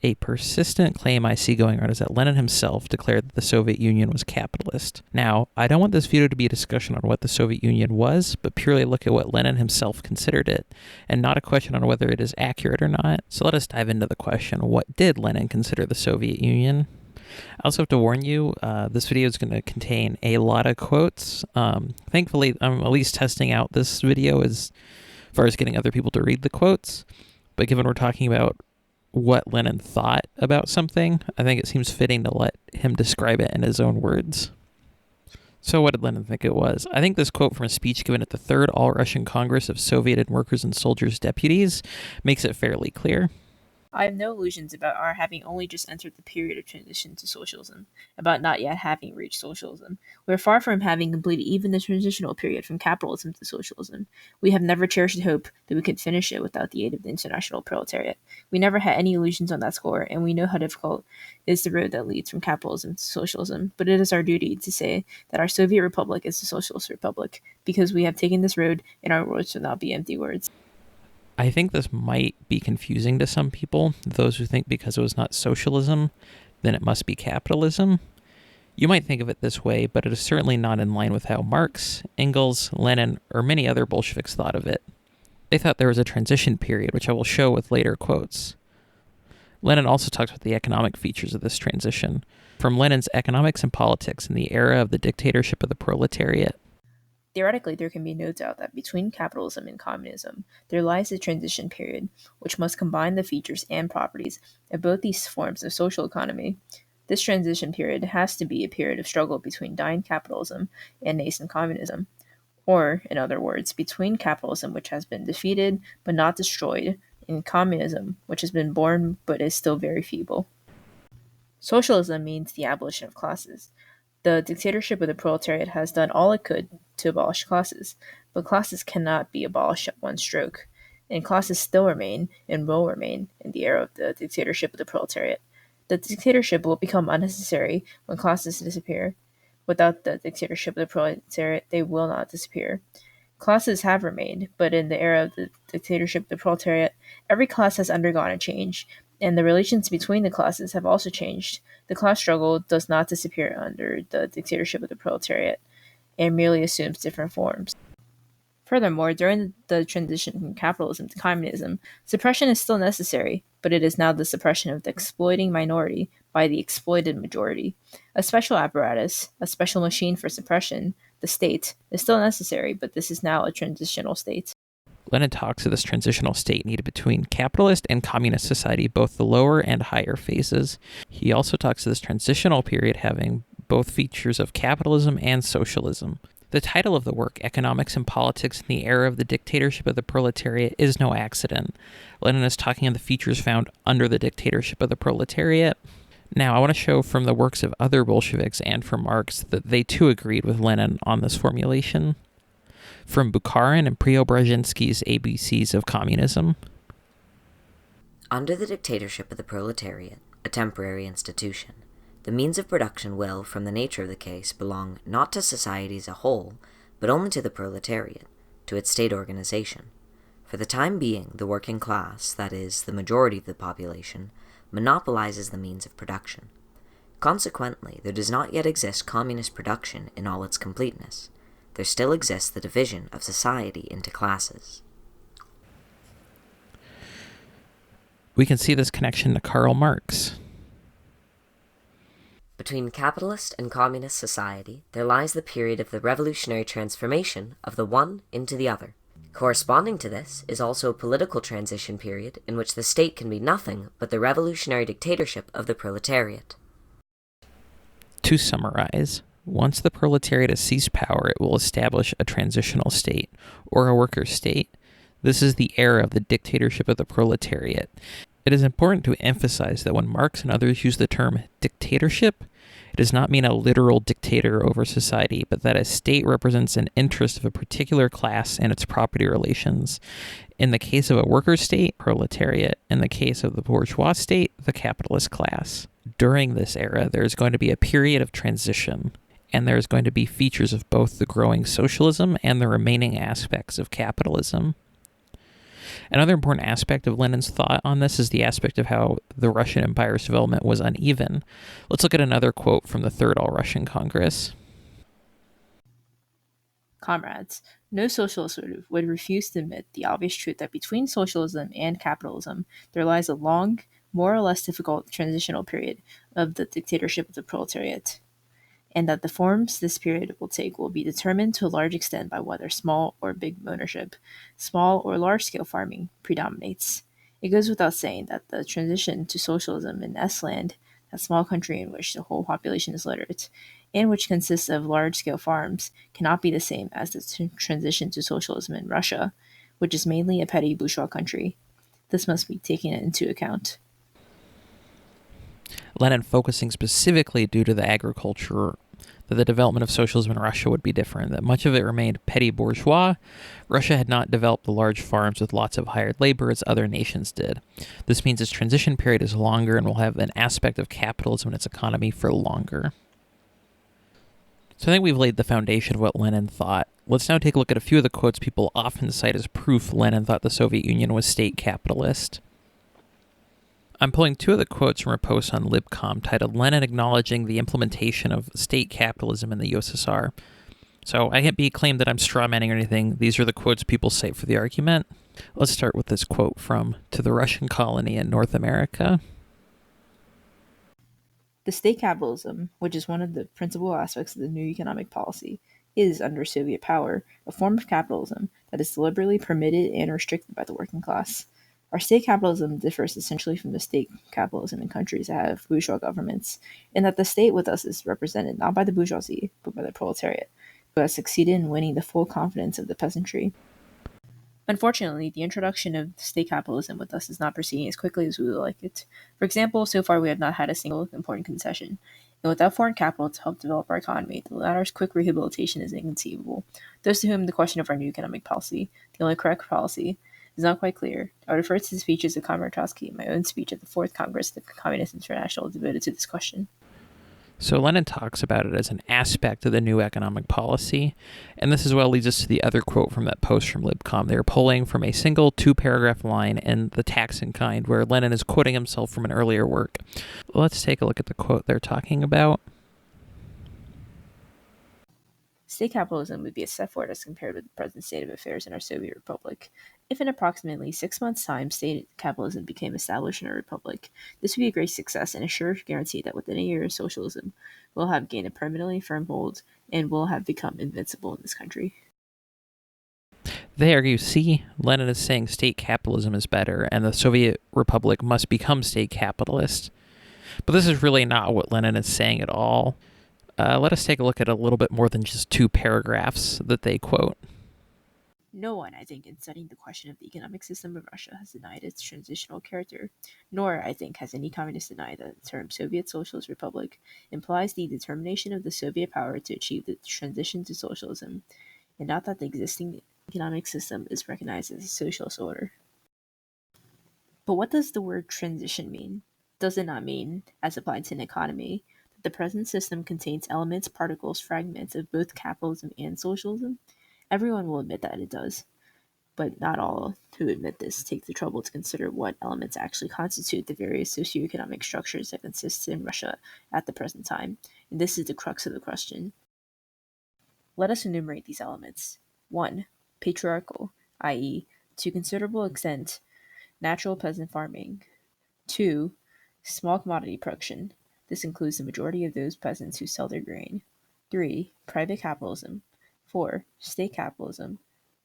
A persistent claim I see going around is that Lenin himself declared that the Soviet Union was capitalist. Now, I don't want this video to be a discussion on what the Soviet Union was, but purely look at what Lenin himself considered it, and not a question on whether it is accurate or not. So let us dive into the question, what did Lenin consider the Soviet Union? I also have to warn you, this video is going to contain a lot of quotes. Thankfully, I'm at least testing out this video as far as getting other people to read the quotes, but given we're talking about what Lenin thought about something, I think it seems fitting to let him describe it in his own words. So what did Lenin think it was? I think this quote from a speech given at the Third All-Russian Congress of Soviet Workers and Soldiers Deputies makes it fairly clear. I have no illusions about our having only just entered the period of transition to socialism, about not yet having reached socialism. We are far from having completed even the transitional period from capitalism to socialism. We have never cherished the hope that we could finish it without the aid of the international proletariat. We never had any illusions on that score, and we know how difficult is the road that leads from capitalism to socialism, but it is our duty to say that our Soviet Republic is a socialist republic, because we have taken this road, and our words will not be empty words. I think this might be confusing to some people, those who think because it was not socialism, then it must be capitalism. You might think of it this way, but it is certainly not in line with how Marx, Engels, Lenin, or many other Bolsheviks thought of it. They thought there was a transition period, which I will show with later quotes. Lenin also talks about the economic features of this transition, from Lenin's Economics and Politics in the Era of the Dictatorship of the Proletariat. Theoretically, there can be no doubt that between capitalism and communism, there lies a transition period which must combine the features and properties of both these forms of social economy. This transition period has to be a period of struggle between dying capitalism and nascent communism, or, in other words, between capitalism which has been defeated but not destroyed, and communism which has been born but is still very feeble. Socialism means the abolition of classes. The dictatorship of the proletariat has done all it could to abolish classes, but classes cannot be abolished at one stroke, and classes still remain and will remain in the era of the dictatorship of the proletariat. The dictatorship will become unnecessary when classes disappear. Without the dictatorship of the proletariat, they will not disappear. Classes have remained, but in the era of the dictatorship of the proletariat, every class has undergone a change, and the relations between the classes have also changed. The class struggle does not disappear under the dictatorship of the proletariat, and merely assumes different forms. Furthermore, during the transition from capitalism to communism, suppression is still necessary, but it is now the suppression of the exploiting minority by the exploited majority. A special apparatus, a special machine for suppression, the state, is still necessary, but this is now a transitional state. Lenin talks of this transitional state needed between capitalist and communist society, both the lower and higher phases. He also talks of this transitional period having both features of capitalism and socialism. The title of the work, Economics and Politics in the Era of the Dictatorship of the Proletariat, is no accident. Lenin is talking on the features found under the dictatorship of the proletariat. Now, I want to show from the works of other Bolsheviks and from Marx that they too agreed with Lenin on this formulation. From Bukharin and Preobrazhensky's ABCs of Communism. Under the dictatorship of the proletariat, a temporary institution, the means of production will, from the nature of the case, belong not to society as a whole, but only to the proletariat, to its state organization. For the time being, the working class, that is, the majority of the population, monopolizes the means of production. Consequently, there does not yet exist communist production in all its completeness. There still exists the division of society into classes. We can see this connection to Karl Marx. Between capitalist and communist society, there lies the period of the revolutionary transformation of the one into the other. Corresponding to this is also a political transition period in which the state can be nothing but the revolutionary dictatorship of the proletariat. To summarize, once the proletariat has seized power, it will establish a transitional state, or a worker state. This is the era of the dictatorship of the proletariat. It is important to emphasize that when Marx and others use the term dictatorship, it does not mean a literal dictator over society, but that a state represents an interest of a particular class and its property relations. In the case of a worker state, proletariat. In the case of the bourgeois state, the capitalist class. During this era, there is going to be a period of transition, and there's going to be features of both the growing socialism and the remaining aspects of capitalism. Another important aspect of Lenin's thought on this is the aspect of how the Russian Empire's development was uneven. Let's look at another quote from the Third All-Russian Congress. Comrades, no socialist would refuse to admit the obvious truth that between socialism and capitalism there lies a long, more or less difficult transitional period of the dictatorship of the proletariat, and that the forms this period will take will be determined to a large extent by whether small or big ownership, small or large-scale farming predominates. It goes without saying that the transition to socialism in Estland, that small country in which the whole population is literate, and which consists of large-scale farms, cannot be the same as the transition to socialism in Russia, which is mainly a petty bourgeois country. This must be taken into account. Lenin focusing specifically due to the agriculture that the development of socialism in Russia would be different, that much of it remained petty bourgeois. Russia had not developed the large farms with lots of hired labor as other nations did. This means its transition period is longer and will have an aspect of capitalism in its economy for longer. So I think we've laid the foundation of what Lenin thought. Let's now take a look at a few of the quotes people often cite as proof Lenin thought the Soviet Union was state capitalist. I'm pulling two of the quotes from a post on Libcom titled Lenin Acknowledging the Implementation of State Capitalism in the USSR. So I can't be claimed that I'm strawmanning or anything. These are the quotes people cite for the argument. Let's start with this quote from To the Russian Colony in North America. The state capitalism, which is one of the principal aspects of the new economic policy, is, under Soviet power, a form of capitalism that is deliberately permitted and restricted by the working class. Our state capitalism differs essentially from the state capitalism in countries that have bourgeois governments, in that the state with us is represented not by the bourgeoisie, but by the proletariat, who has succeeded in winning the full confidence of the peasantry. Unfortunately, the introduction of state capitalism with us is not proceeding as quickly as we would like it. For example, so far we have not had a single important concession, and without foreign capital to help develop our economy, the latter's quick rehabilitation is inconceivable. Those to whom the question of our new economic policy, the only correct policy, is not quite clear, I would refer to the speeches of Comrade Trotsky in my own speech at the Fourth Congress of the Communist International devoted to this question. So Lenin talks about it as an aspect of the new economic policy, and this as well leads us to the other quote from that post from Libcom. They're pulling from a single two-paragraph line in The Tax in Kind, where Lenin is quoting himself from an earlier work. Let's take a look at the quote they're talking about. State capitalism would be a step forward as compared with the present state of affairs in our Soviet Republic. If in approximately 6 months' time state capitalism became established in our republic, this would be a great success and a sure guarantee that within a year socialism will have gained a permanently firm hold and will have become invincible in this country. There you see, Lenin is saying state capitalism is better and the Soviet Republic must become state capitalist. But this is really not what Lenin is saying at all. Let us take a look at a little bit more than just two paragraphs that they quote. No one, I think, in studying the question of the economic system of Russia has denied its transitional character, nor, I think, has any communist denied that the term Soviet Socialist Republic implies the determination of the Soviet power to achieve the transition to socialism, and not that the existing economic system is recognized as a socialist order. But what does the word transition mean? Does it not mean, as applied to an economy, that the present system contains elements, particles, fragments of both capitalism and socialism? Everyone will admit that it does, but not all who admit this take the trouble to consider what elements actually constitute the various socioeconomic structures that exist in Russia at the present time, and this is the crux of the question. Let us enumerate these elements. 1. Patriarchal, i.e., to a considerable extent, natural peasant farming. 2. Small commodity production. This includes the majority of those peasants who sell their grain. 3. Private capitalism. 4. State capitalism.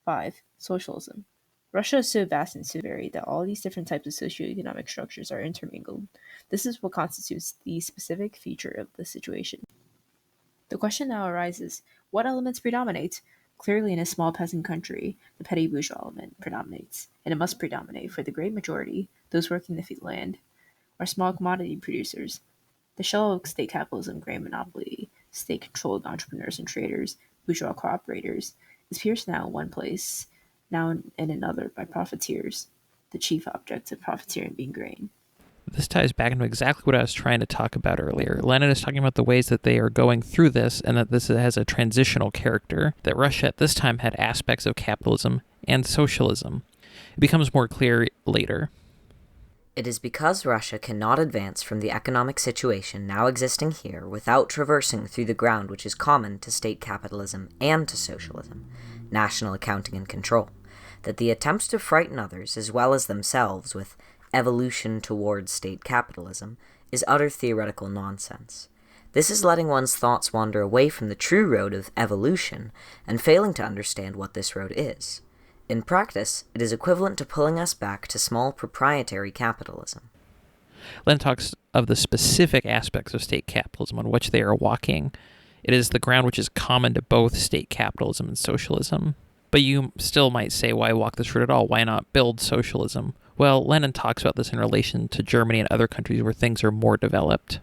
5. Socialism. Russia is so vast and so varied that all these different types of socioeconomic structures are intermingled. This is what constitutes the specific feature of the situation. The question now arises, what elements predominate? Clearly, in a small peasant country, the petty bourgeois element predominates, and it must predominate, for the great majority, those working the land, are small commodity producers. The shell of state capitalism, grain monopoly, state-controlled entrepreneurs and traders, bourgeois cooperators, is pierced now in one place, now in another by profiteers, the chief object of profiteering being grain. This ties back into exactly what I was trying to talk about earlier. Lenin is talking about the ways that they are going through this and that this has a transitional character, that Russia at this time had aspects of capitalism and socialism. It becomes more clear later. It is because Russia cannot advance from the economic situation now existing here without traversing through the ground which is common to state capitalism and to socialism, national accounting and control, that the attempts to frighten others as well as themselves with evolution towards state capitalism is utter theoretical nonsense. This is letting one's thoughts wander away from the true road of evolution and failing to understand what this road is. In practice, it is equivalent to pulling us back to small proprietary capitalism. Lenin talks of the specific aspects of state capitalism on which they are walking. It is the ground which is common to both state capitalism and socialism. But you still might say, why walk this road at all? Why not build socialism? Well, Lenin talks about this in relation to Germany and other countries where things are more developed.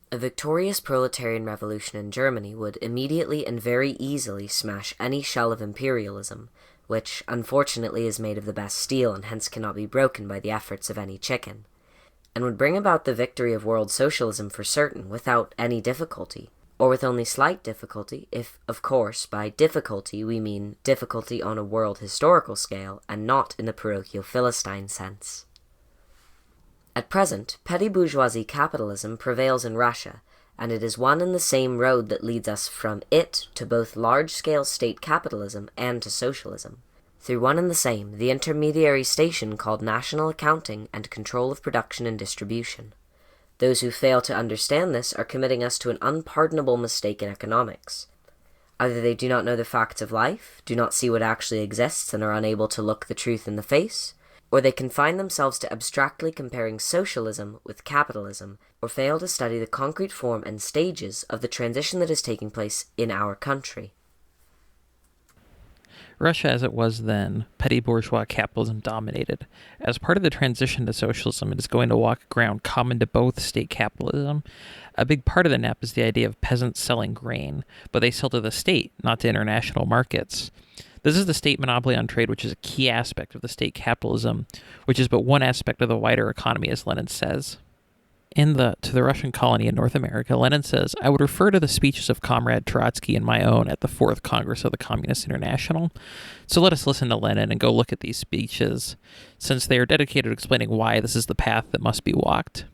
A victorious proletarian revolution in Germany would immediately and very easily smash any shell of imperialism, which unfortunately is made of the best steel and hence cannot be broken by the efforts of any chicken, and would bring about the victory of world socialism for certain without any difficulty, or with only slight difficulty, if, of course, by difficulty we mean difficulty on a world historical scale and not in the parochial Philistine sense. At present, petty bourgeoisie capitalism prevails in Russia, and it is one and the same road that leads us from it to both large-scale state capitalism and to socialism. Through one and the same, the intermediary station called national accounting and control of production and distribution. Those who fail to understand this are committing us to an unpardonable mistake in economics. Either they do not know the facts of life, do not see what actually exists and are unable to look the truth in the face, or they confine themselves to abstractly comparing socialism with capitalism, or fail to study the concrete form and stages of the transition that is taking place in our country. Russia, as it was then, petty bourgeois capitalism dominated. As part of the transition to socialism, it is going to walk ground common to both state capitalism. A big part of the NEP is the idea of peasants selling grain, but they sell to the state, not to international markets. This is the state monopoly on trade, which is a key aspect of the state capitalism, which is but one aspect of the wider economy, as Lenin says. To the Russian colony in North America, Lenin says, I would refer to the speeches of Comrade Trotsky and my own at the 4th Congress of the Communist International. So let us listen to Lenin and go look at these speeches, since they are dedicated to explaining why this is the path that must be walked.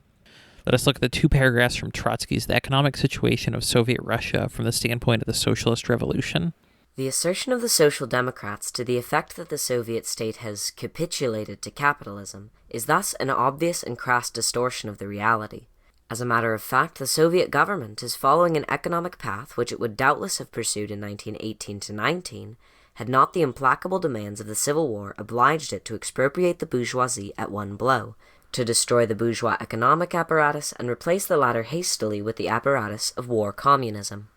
Let us look at the 2 paragraphs from Trotsky's The Economic Situation of Soviet Russia from the standpoint of the Socialist Revolution. The assertion of the Social Democrats to the effect that the Soviet state has capitulated to capitalism is thus an obvious and crass distortion of the reality. As a matter of fact, the Soviet government is following an economic path which it would doubtless have pursued in 1918-19 had not the implacable demands of the Civil War obliged it to expropriate the bourgeoisie at one blow, to destroy the bourgeois economic apparatus and replace the latter hastily with the apparatus of war communism.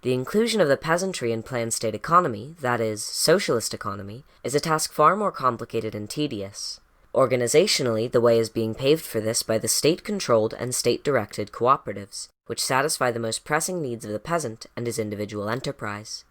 The inclusion of the peasantry in planned state economy, that is, socialist economy, is a task far more complicated and tedious. Organizationally, the way is being paved for this by the state-controlled and state-directed cooperatives, which satisfy the most pressing needs of the peasant and his individual enterprise.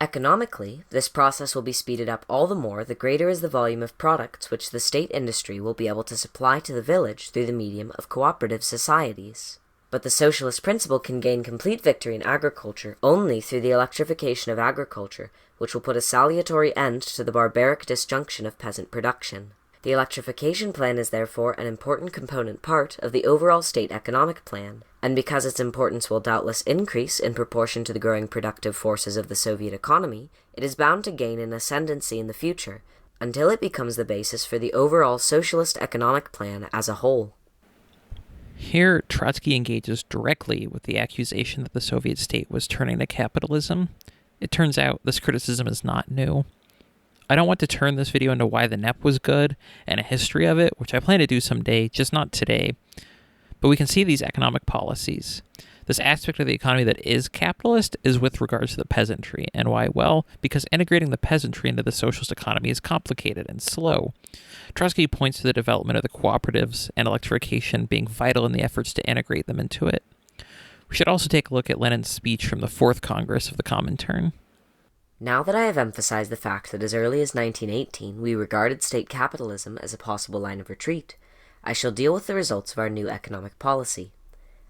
Economically, this process will be speeded up all the more the greater is the volume of products which the state industry will be able to supply to the village through the medium of cooperative societies. But the socialist principle can gain complete victory in agriculture only through the electrification of agriculture, which will put a salutary end to the barbaric disjunction of peasant production. The electrification plan is therefore an important component part of the overall state economic plan, and because its importance will doubtless increase in proportion to the growing productive forces of the Soviet economy, it is bound to gain an ascendancy in the future, until it becomes the basis for the overall socialist economic plan as a whole. Here, Trotsky engages directly with the accusation that the Soviet state was turning to capitalism. It turns out this criticism is not new. I don't want to turn this video into why the NEP was good and a history of it, which I plan to do someday, just not today. But we can see these economic policies. This aspect of the economy that is capitalist is with regards to the peasantry. And why? Well, because integrating the peasantry into the socialist economy is complicated and slow. Trotsky points to the development of the cooperatives and electrification being vital in the efforts to integrate them into it. We should also take a look at Lenin's speech from the 4th Congress of the Comintern. Now that I have emphasized the fact that as early as 1918 we regarded state capitalism as a possible line of retreat, I shall deal with the results of our new economic policy.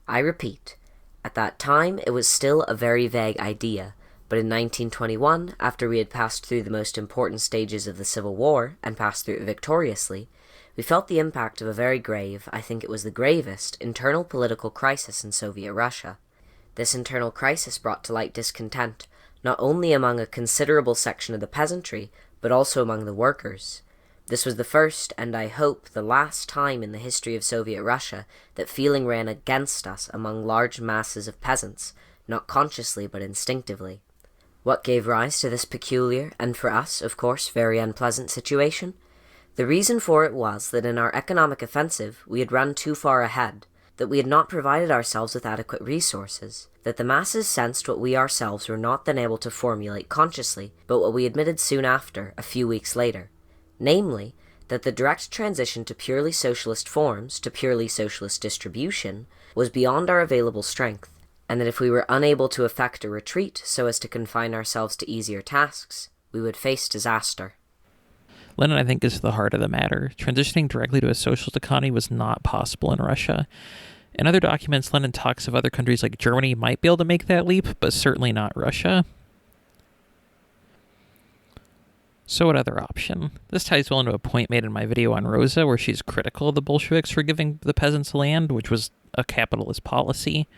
I repeat, at that time it was still a very vague idea, but But in 1921, after we had passed through the most important stages of the Civil War, and passed through it victoriously, we felt the impact of a very grave, I think it was the gravest, internal political crisis in Soviet Russia. This internal crisis brought to light discontent, not only among a considerable section of the peasantry, but also among the workers. This was the first, and I hope the last time in the history of Soviet Russia that feeling ran against us among large masses of peasants, not consciously but instinctively. What gave rise to this peculiar, and for us, of course, very unpleasant situation? The reason for it was that in our economic offensive we had run too far ahead, that we had not provided ourselves with adequate resources, that the masses sensed what we ourselves were not then able to formulate consciously, but what we admitted soon after, a few weeks later, namely, that the direct transition to purely socialist forms, to purely socialist distribution, was beyond our available strength, and that if we were unable to effect a retreat so as to confine ourselves to easier tasks, we would face disaster. Lenin, I think, is the heart of the matter. Transitioning directly to a socialist economy was not possible in Russia. In other documents, Lenin talks of other countries like Germany might be able to make that leap, but certainly not Russia. So what other option? This ties well into a point made in my video on Rosa, where she's critical of the Bolsheviks for giving the peasants land, which was a capitalist policy.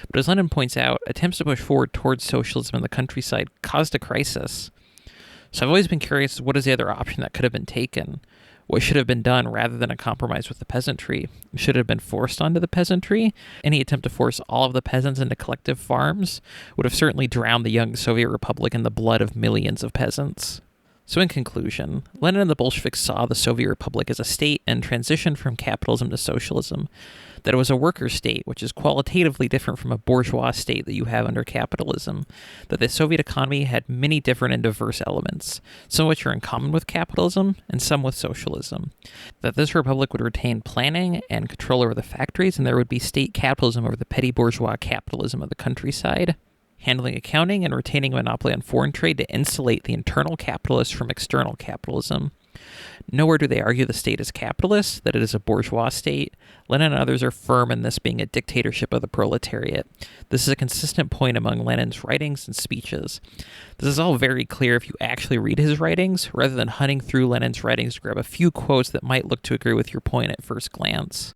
But as Lenin points out, attempts to push forward towards socialism in the countryside caused a crisis. So I've always been curious, what is the other option that could have been taken? What should have been done rather than a compromise with the peasantry? Should it have been forced onto the peasantry? Any attempt to force all of the peasants into collective farms would have certainly drowned the young Soviet Republic in the blood of millions of peasants. So in conclusion, Lenin and the Bolsheviks saw the Soviet Republic as a state and transitioned from capitalism to socialism, that it was a worker state, which is qualitatively different from a bourgeois state that you have under capitalism, that the Soviet economy had many different and diverse elements, some of which are in common with capitalism and some with socialism, that this republic would retain planning and control over the factories, and there would be state capitalism over the petty bourgeois capitalism of the countryside, handling accounting and retaining a monopoly on foreign trade to insulate the internal capitalists from external capitalism. Nowhere do they argue the state is capitalist, that it is a bourgeois state. Lenin and others are firm in this being a dictatorship of the proletariat. This is a consistent point among Lenin's writings and speeches. This is all very clear if you actually read his writings, rather than hunting through Lenin's writings to grab a few quotes that might look to agree with your point at first glance.